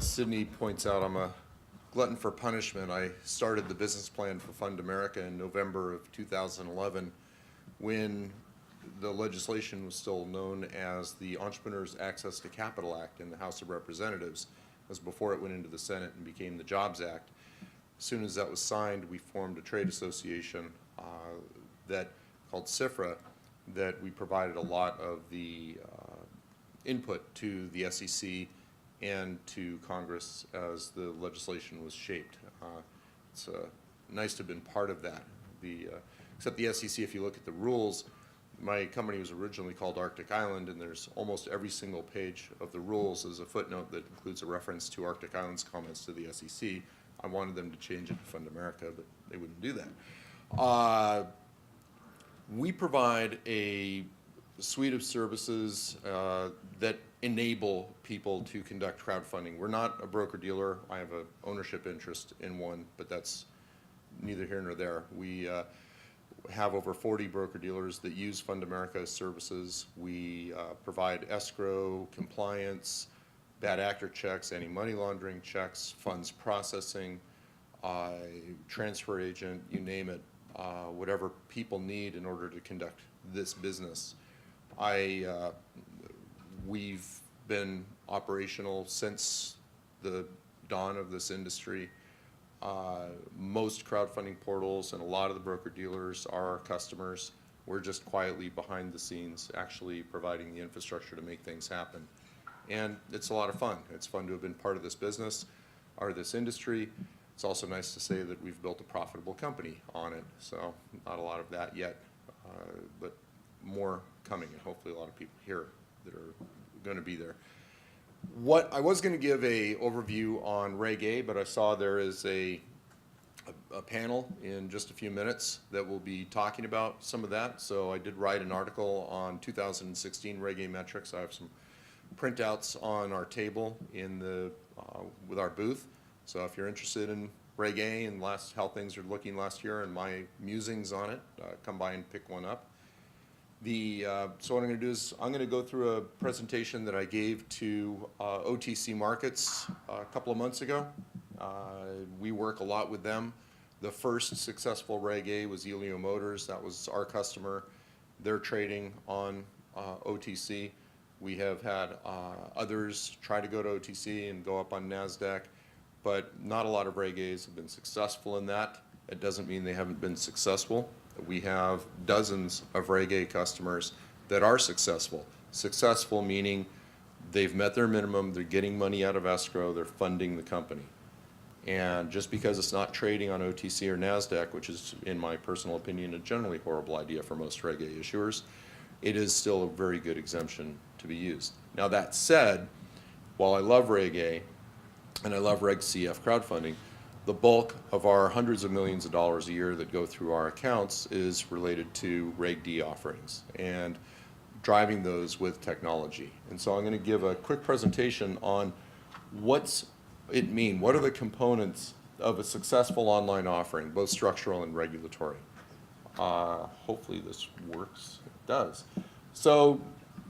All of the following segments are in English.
Sydney points out, I'm a glutton for punishment. I started the business plan for FundAmerica in November of 2011 when the legislation was still known as the Entrepreneurs Access to Capital Act in the House of Representatives. It was before it went into the Senate and became the Jobs Act. As soon as that was signed, we formed a trade association that called CFIRA, that we provided a lot of the input to the SEC and to Congress as the legislation was shaped. It's nice to have been part of that. Except the SEC, if you look at the rules, my company was originally called Arctic Island, and there's almost every single page of the rules is a footnote that includes a reference to Arctic Island's comments to the SEC. I wanted them to change it to FundAmerica, but they wouldn't do that. We provide a suite of services that enable people to conduct crowdfunding. We're not a broker-dealer. I have an ownership interest in one, but that's neither here nor there. We have over 40 broker-dealers that use FundAmerica services. We provide escrow, compliance, bad actor checks, anti-money laundering checks, funds processing, transfer agent, you name it, whatever people need in order to conduct this business. We've been operational since the dawn of this industry. Most crowdfunding portals and a lot of the broker-dealers are our customers. We're just quietly behind the scenes actually providing the infrastructure to make things happen. And it's a lot of fun. It's fun to have been part of this business or this industry. It's also nice to say that we've built a profitable company on it. So not a lot of that yet, but more coming, and hopefully a lot of people here that are going to be there. What I was going to give a overview on Reg A, but I saw there is a panel in just a few minutes that will be talking about some of that. So I did write an article on 2016 Reg A metrics. I have some printouts on our table in the with our booth. So if you're interested in Reg A and how things are looking last year and my musings on it, come by and pick one up. So what I'm going to do is I'm going to go through a presentation that I gave to OTC Markets a couple of months ago. We work a lot with them. The first successful Reg A was Elio Motors. That was our customer. They're trading on OTC. We have had others try to go to OTC and go up on NASDAQ, but not a lot of Reg A's have been successful in that. It doesn't mean they haven't been successful. We have dozens of Reg A customers that are successful. Successful meaning they've met their minimum, they're getting money out of escrow, they're funding the company. And just because it's not trading on OTC or NASDAQ, which is, in my personal opinion, a generally horrible idea for most Reg A issuers, it is still a very good exemption to be used. Now that said, while I love Reg A and I love Reg CF crowdfunding, the bulk of our hundreds of millions of dollars a year that go through our accounts is related to Reg D offerings and driving those with technology. And so I'm going to give a quick presentation on what's it mean, what are the components of a successful online offering, both structural and regulatory. Hopefully this works. It does. So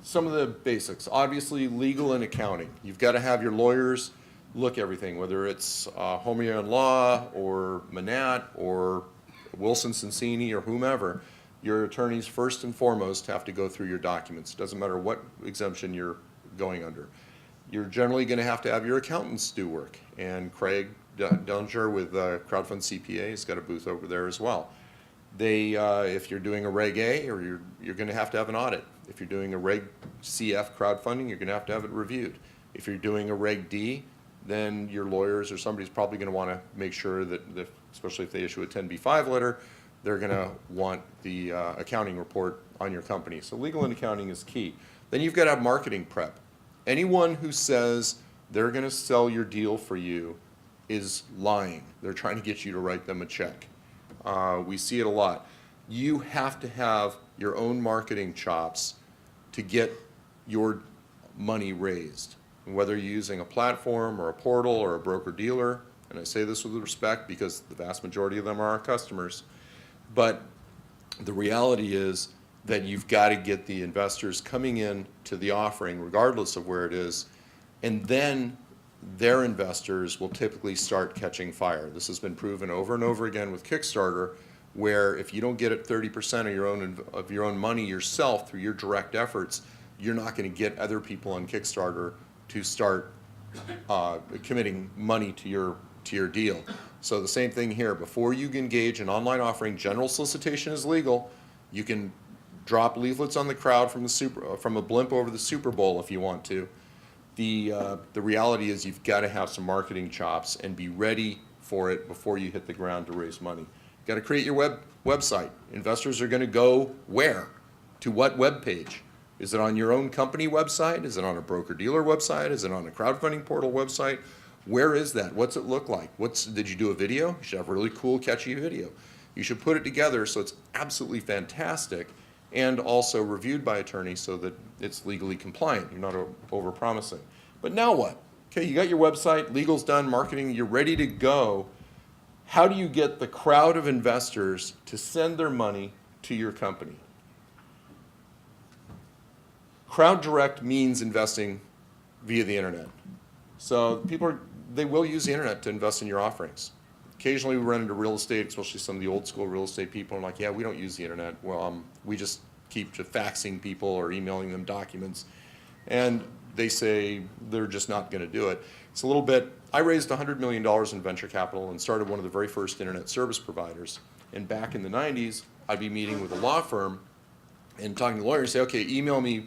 some of the basics, obviously legal and accounting. You've got to have your lawyers look everything, whether it's Homia and Law or Manat or Wilson Sonsini or whomever. Your attorneys first and foremost have to go through your documents. Doesn't matter what exemption you're going under. You're generally going to have your accountants do work, and Craig Dellinger with Crowdfund CPA has got a booth over there as well. If you're doing a Reg A, or you're going to have an audit. If you're doing a Reg CF crowdfunding, you're going to have it reviewed. If you're doing a Reg D, then your lawyers or somebody's probably going to want to make sure that, especially if they issue a 10b5 letter, they're going to want the accounting report on your company. So legal and accounting is key. Then you've got to have marketing prep. Anyone who says they're going to sell your deal for you is lying. They're trying to get you to write them a check. We see it a lot. You have to have your own marketing chops to get your money raised. Whether you're using a platform or a portal or a broker-dealer, and I say this with respect because the vast majority of them are our customers, but the reality is that you've got to get the investors coming in to the offering regardless of where it is, and then their investors will typically start catching fire. This has been proven over and over again with Kickstarter, where if you don't get it 30% of your own money yourself through your direct efforts, you're not going to get other people on Kickstarter to start committing money to your deal. So the same thing here. Before you engage in online offering, general solicitation is legal. You can drop leaflets on the crowd from a blimp over the Super Bowl if you want to. The reality is you've got to have some marketing chops and be ready for it before you hit the ground to raise money. You've got to create your website. Investors are going to go where? To what web page? Is it on your own company website? Is it on a broker-dealer website? Is it on a crowdfunding portal website? Where is that? What's it look like? Did you do a video? You should have a really cool, catchy video. You should put it together so it's absolutely fantastic and also reviewed by attorneys so that it's legally compliant. You're not over-promising. But now what? Okay, you got your website, legal's done, marketing, you're ready to go. How do you get the crowd of investors to send their money to your company? Crowd direct means investing via the internet. So they will use the internet to invest in your offerings. Occasionally we run into real estate, especially some of the old school real estate people, and like, yeah, we don't use the internet. Well, we just keep faxing people or emailing them documents. And they say they're just not going to do it. It's a little bit, I raised $100 million in venture capital and started one of the very first internet service providers. And back in the 90s, I'd be meeting with a law firm and talking to lawyers, say, okay, email me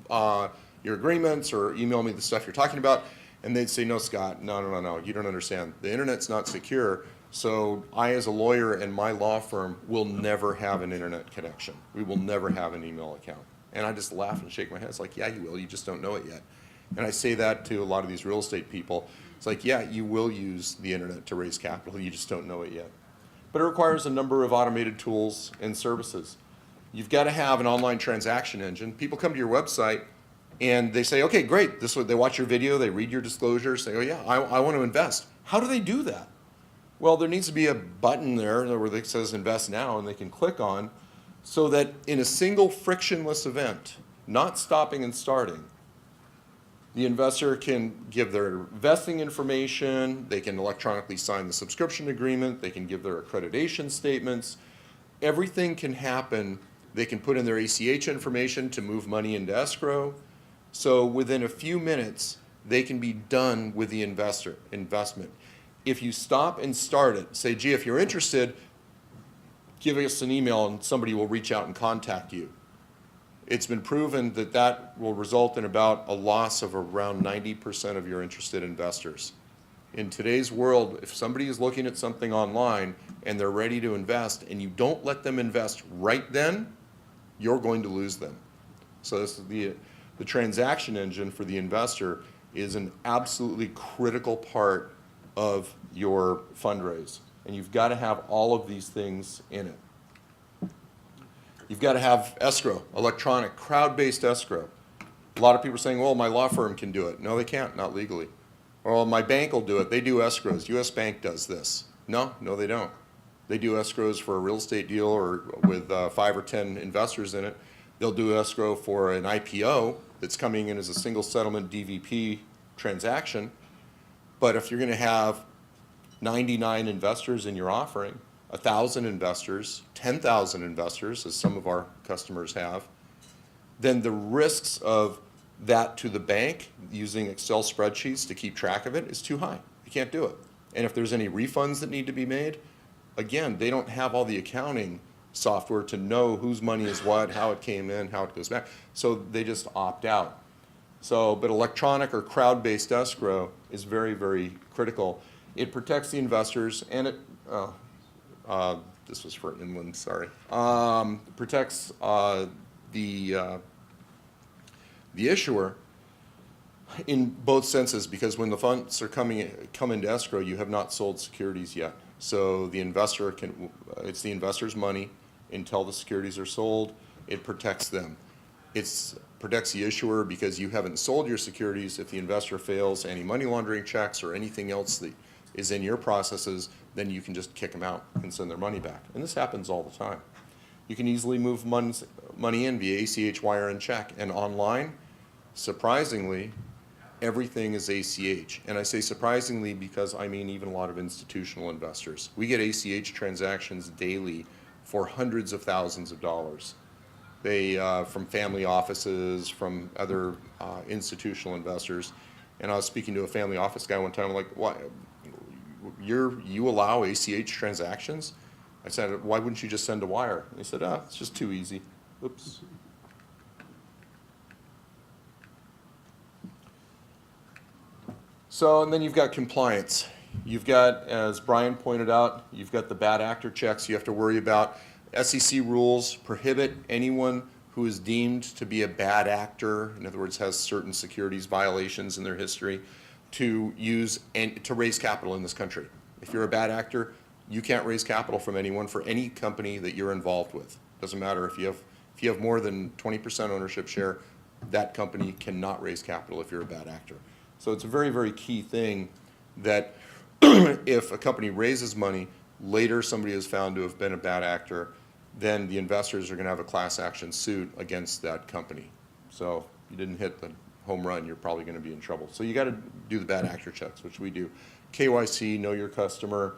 your agreements or email me the stuff you're talking about. And they'd say, no, Scott, no, you don't understand. The internet's not secure, so I as a lawyer and my law firm will never have an internet connection. We will never have an email account. And I just laugh and shake my head. It's like, yeah, you will, you just don't know it yet. And I say that to a lot of these real estate people. It's like, yeah, you will use the internet to raise capital, you just don't know it yet. But it requires a number of automated tools and services. You've got to have an online transaction engine. People come to your website and they say, okay, great. They watch your video, they read your disclosures, say, oh yeah, I want to invest. How do they do that? Well, there needs to be a button there where it says invest now and they can click on, so that in a single frictionless event, not stopping and starting, the investor can give their investing information, they can electronically sign the subscription agreement, they can give their accreditation statements. Everything can happen. They can put in their ACH information to move money into escrow. So within a few minutes, they can be done with the investment. If you stop and start it, say, gee, if you're interested, give us an email and somebody will reach out and contact you. It's been proven that that will result in about a loss of around 90% of your interested investors. In today's world, if somebody is looking at something online and they're ready to invest and you don't let them invest right then, you're going to lose them. So this is the transaction engine for the investor is an absolutely critical part of your fundraise. And you've got to have all of these things in it. You've got to have escrow, electronic, crowd-based escrow. A lot of people are saying, well, my law firm can do it. No, they can't, not legally. Or my bank will do it. They do escrows. US Bank does this. No, they don't. They do escrows for a real estate deal or with 5 or 10 investors in it. They'll do escrow for an IPO that's coming in as a single settlement DVP transaction. But if you're going to have 99 investors in your offering, 1,000 investors, 10,000 investors, as some of our customers have, then the risks of that to the bank using Excel spreadsheets to keep track of it is too high. You can't do it. And if there's any refunds that need to be made, again, they don't have all the accounting software to know whose money is what, how it came in, how it goes back. So they just opt out. So, but electronic or crowd-based escrow is very, very critical. It protects the investors, and it, this was for inland, sorry. Protects the issuer in both senses, because when the funds are come into escrow, you have not sold securities yet. So the investor it's the investor's money until the securities are sold. It protects them. It protects the issuer because you haven't sold your securities. If the investor fails any money laundering checks or anything else that is in your processes, then you can just kick them out and send their money back. And this happens all the time. You can easily move money in via ACH, wire, and check. And online, surprisingly, everything is ACH. And I say surprisingly because I mean even a lot of institutional investors. We get ACH transactions daily for hundreds of thousands of dollars. They, from family offices, from other institutional investors. And I was speaking to a family office guy one time, I'm like, why, you allow ACH transactions? I said, why wouldn't you just send a wire? And he said, it's just too easy. Oops. So, and then you've got compliance. You've got, as Brian pointed out, you've got the bad actor checks you have to worry about. SEC rules prohibit anyone who is deemed to be a bad actor, in other words, has certain securities violations in their history, to use and to raise capital in this country. If you're a bad actor, you can't raise capital from anyone for any company that you're involved with. Doesn't matter if you have more than 20% ownership share, that company cannot raise capital if you're a bad actor. So it's a very, very key thing that if a company raises money, later somebody is found to have been a bad actor, then the investors are going to have a class action suit against that company. So if you didn't hit the home run, you're probably going to be in trouble. So you got to do the bad actor checks, which we do. KYC, know your customer.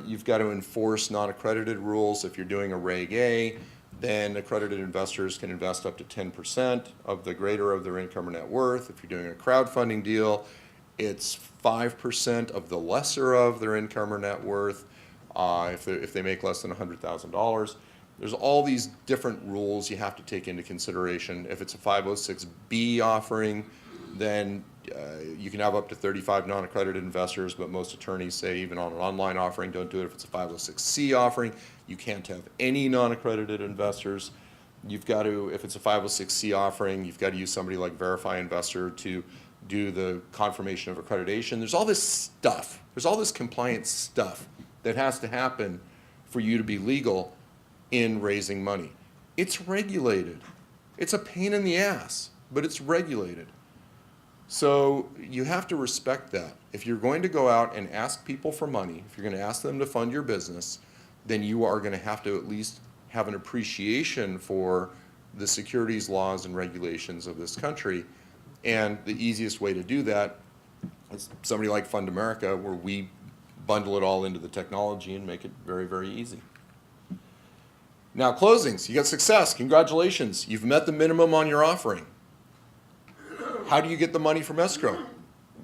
You've got to enforce non-accredited rules. If you're doing a Reg A, then accredited investors can invest up to 10% of the greater of their income or net worth. If you're doing a crowdfunding deal, it's 5% of the lesser of their income or net worth if they make less than $100,000. There's all these different rules you have to take into consideration. If it's a 506B offering, then you can have up to 35 non-accredited investors, but most attorneys say even on an online offering, don't do it. If it's a 506C offering, you can't have any non-accredited investors. You've got to, if it's a 506C offering, you've got to use somebody like Verify Investor to do the confirmation of accreditation. There's all this stuff. There's all this compliance stuff that has to happen for you to be legal in raising money. It's regulated. It's a pain in the ass, but it's regulated. So you have to respect that. If you're going to go out and ask people for money, if you're going to ask them to fund your business, then you are going to have to at least have an appreciation for the securities laws and regulations of this country. And the easiest way to do that is somebody like FundAmerica, where we bundle it all into the technology and make it very, very easy. Now, closings. You got success. Congratulations. You've met the minimum on your offering. How do you get the money from escrow?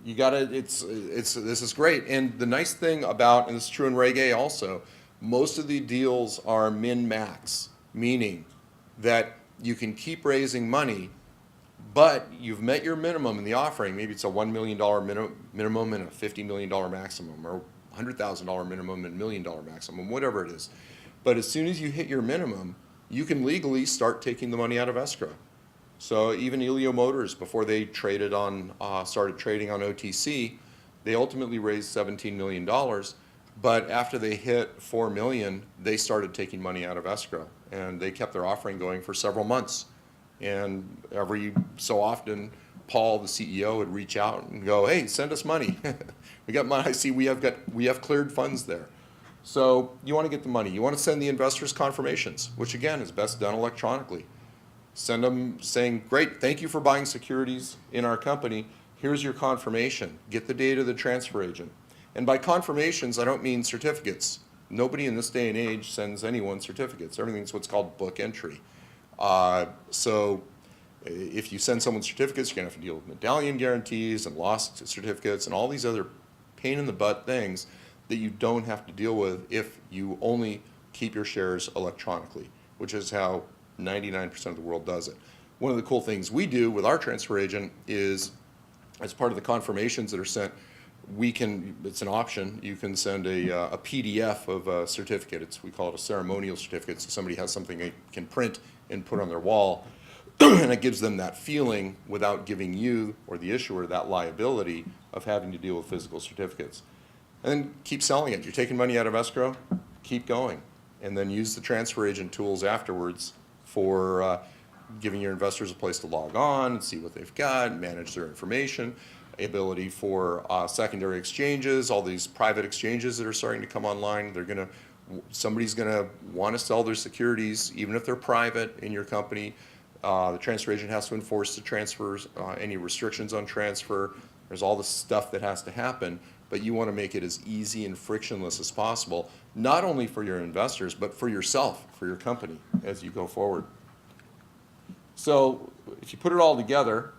You got to, this is great. And the nice thing about, and this is true in Reg A also, most of the deals are min-max, meaning that you can keep raising money, but you've met your minimum in the offering. Maybe it's a $1 million minimum and a $50 million maximum, or $100,000 minimum and $1 million maximum, whatever it is. But as soon as you hit your minimum, you can legally start taking the money out of escrow. So even Elio Motors, before they traded on, started trading on OTC, they ultimately raised $17 million. But after they hit $4 million, they started taking money out of escrow. And they kept their offering going for several months. And every so often, Paul, the CEO, would reach out and go, hey, send us money. We got money. I see we have cleared funds there. So you want to get the money. You want to send the investors confirmations, which again is best done electronically. Send them saying, great, thank you for buying securities in our company. Here's your confirmation. Get the data of the transfer agent. And by confirmations, I don't mean certificates. Nobody in this day and age sends anyone certificates. Everything's what's called book entry. So if you send someone certificates, you're going to have to deal with medallion guarantees and lost certificates and all these other pain in the butt things that you don't have to deal with if you only keep your shares electronically, which is how 99% of the world does it. One of the cool things we do with our transfer agent is, as part of the confirmations that are sent, we can, it's an option, you can send a PDF of a certificate. We call it a ceremonial certificate, so somebody has something they can print and put on their wall, and it gives them that feeling without giving you or the issuer that liability of having to deal with physical certificates. And then keep selling it. You're taking money out of escrow, keep going. And then use the transfer agent tools afterwards for giving your investors a place to log on and see what they've got, manage their information, ability for secondary exchanges, all these private exchanges that are starting to come online. Somebody's gonna want to sell their securities, even if they're private in your company. The transfer agent has to enforce the transfers, any restrictions on transfer. There's all the stuff that has to happen, but you want to make it as easy and frictionless as possible, not only for your investors, but for yourself, for your company as you go forward. So if you put it all together,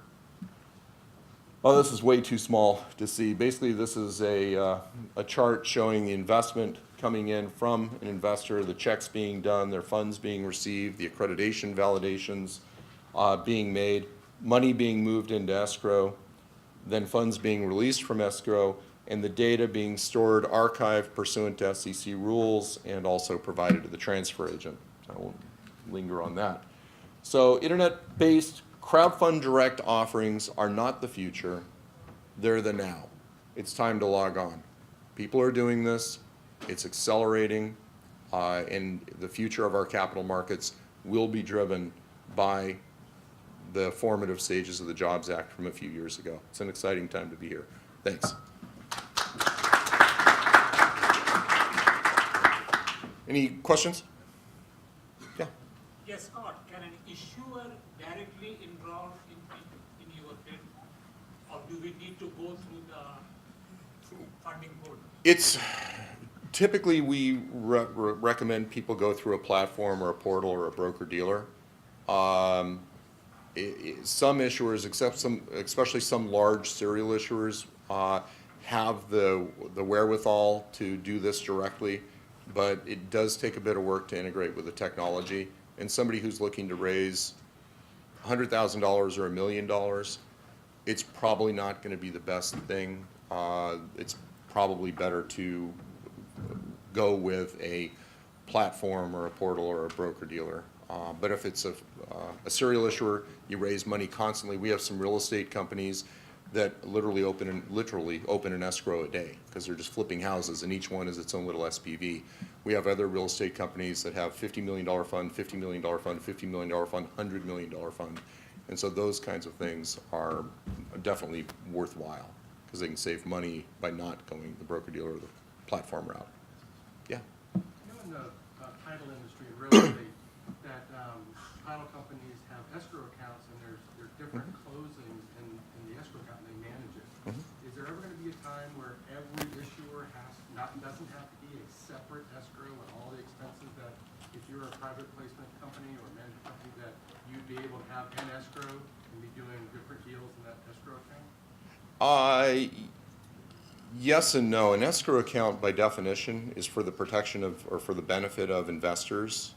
oh, this is way too small to see. Basically, this is a chart showing the investment coming in from an investor, the checks being done, their funds being received, the accreditation validations being made, money being moved into escrow, then funds being released from escrow, and the data being stored, archived pursuant to SEC rules, and also provided to the transfer agent. I won't linger on that. So internet-based crowdfund direct offerings are not the future, they're the now. It's time to log on. People are doing this, it's accelerating, and the future of our capital markets will be driven by the formative stages of the Jobs Act from a few years ago. It's an exciting time to be here. Thanks. Any questions? Yeah. Yes, Scott, can an issuer directly enroll in your bid, or do we need to go through the funding board? It's typically we recommend people go through a platform or a portal or a broker-dealer. Some issuers, especially some large serial issuers, have the wherewithal to do this directly, but it does take a bit of work to integrate with the technology. And somebody who's looking to raise $100,000 or $1 million, it's probably not going to be the best thing. It's probably better to go with a platform or a portal or a broker-dealer. But if it's a serial issuer, you raise money constantly. We have some real estate companies that literally open an escrow a day because they're just flipping houses, and each one is its own little SPV. We have other real estate companies that have $50 million fund, $50 million fund, $50 million fund, $100 million fund. And so those kinds of things are definitely worthwhile because they can save money by not going the broker-dealer or the platform route. Yeah? You know, in the title industry in real estate, that title companies have escrow accounts, and there's different closings in the escrow account, and they manage it. Is there ever going to be a time where every issuer doesn't have to be a separate escrow and all the expenses that, if you're a private placement company or a management company, that you'd be able to have an escrow and be doing different deals in that escrow account? Yes and no. An escrow account, by definition, is for the protection of, or for the benefit of investors.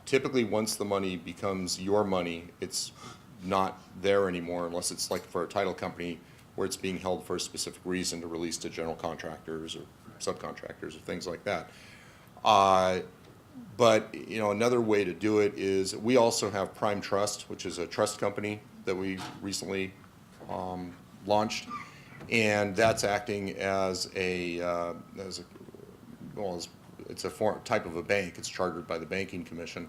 Typically, once the money becomes your money, it's not there anymore unless it's like for a title company where it's being held for a specific reason to release to general contractors or subcontractors or things like that. But you know, another way to do it is we also have Prime Trust, which is a trust company that we recently launched, and that's acting as it's a type of a bank. It's chartered by the Banking Commission,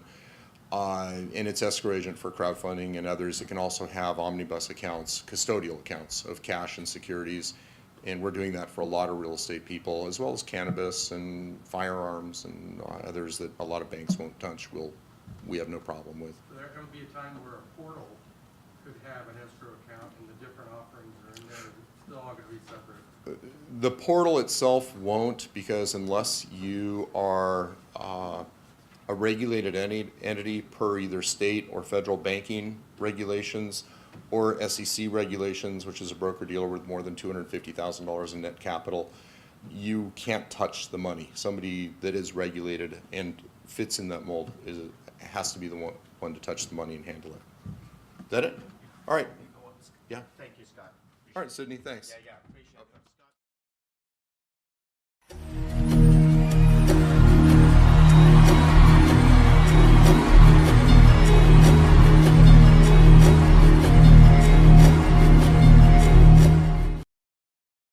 and it's escrow agent for crowdfunding and others. It can also have omnibus accounts, custodial accounts of cash and securities, and we're doing that for a lot of real estate people, as well as cannabis and firearms and others that a lot of banks won't touch. We have no problem with. So there would be a time where a portal could have an escrow account and the different offerings are in there, it's still all going to be separate. The portal itself won't, because unless you are a regulated entity per either state or federal banking regulations or SEC regulations, which is a broker-dealer with more than $250,000 in net capital, you can't touch the money. Somebody that is regulated and fits in that mold has to be the one to touch the money and handle it. Is that it? All right. Yeah. Thank you, Scott. All right, Sydney, thanks. Yeah.